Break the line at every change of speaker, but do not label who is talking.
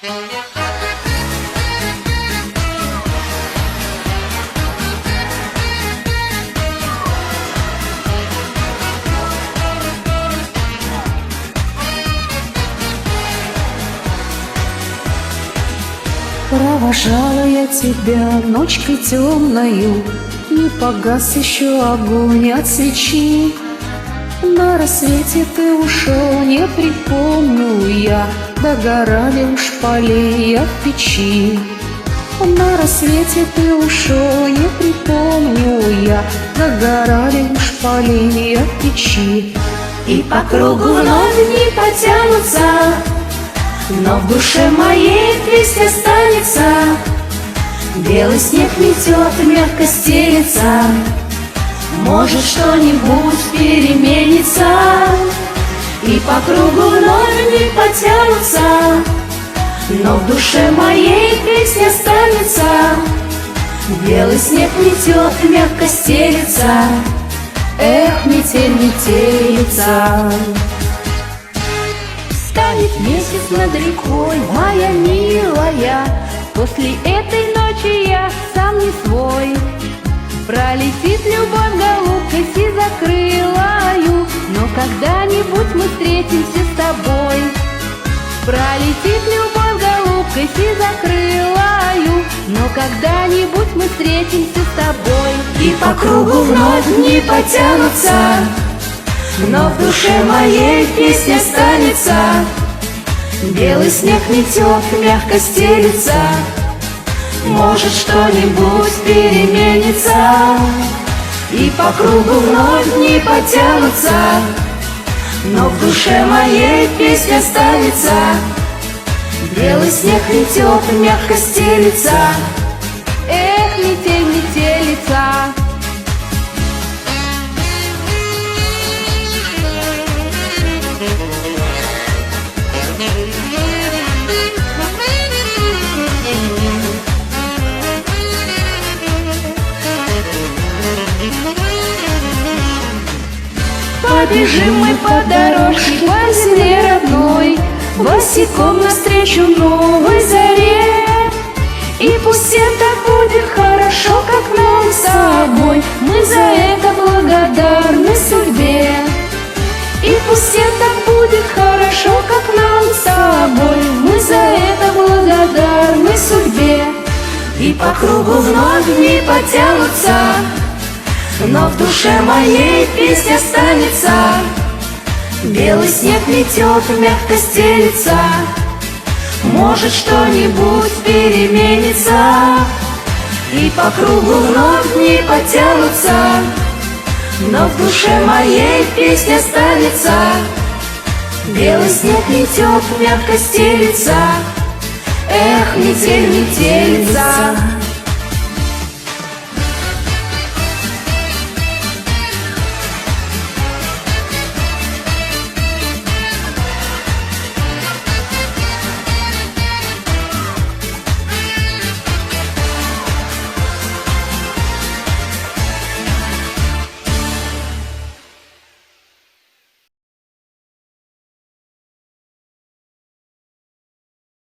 Провожала я тебя ночкой темною, не погас еще огонь от свечи. На рассвете ты ушел, не припомню я, догорали уж поленья в печи. На рассвете ты ушел, не припомню я, догорали уж поленья в печи.
И по кругу вновь дни потянутся, но в душе моей песня останется. Белый снег метет, мягко стелется, может, что-нибудь переменится. И по кругу вновь дни потянутся, но в душе моей песня останется. Белый снег метет, мягко стелется, эх, метель, метелица.
Станет месяц над рекой, моя милая, после этой ночи я сам не свой. Пролетит любовь голубкой сизокрылою, но когда-нибудь мы встретимся с тобой. Пролетит любовь голубкой сизокрылою, но когда-нибудь мы встретимся с тобой.
И по кругу вновь дни потянутся, но в душе моей песня останется. Белый снег метет, мягко стелется, может, что-нибудь переменится. И по кругу вновь дни потянутся, но в душе моей песня останется. Белый снег метет, мягко стелется,
эх, метель, метелица.
Побежим мы по дорожке, по земле родной, босиком навстречу новой заре. И пусть всем так будет хорошо, как нам с собой, мы за это благодарны судьбе. И пусть всем так будет хорошо, как нам с собой, мы за это благодарны судьбе. И по кругу вновь дни потянутся, но в душе моей песня останется. Белый снег метет, мягко стелется, может, что-нибудь переменится. И по кругу вновь дни потянутся, но в душе моей песня останется. Белый снег метет, мягко стелется, эх, метель, метелица.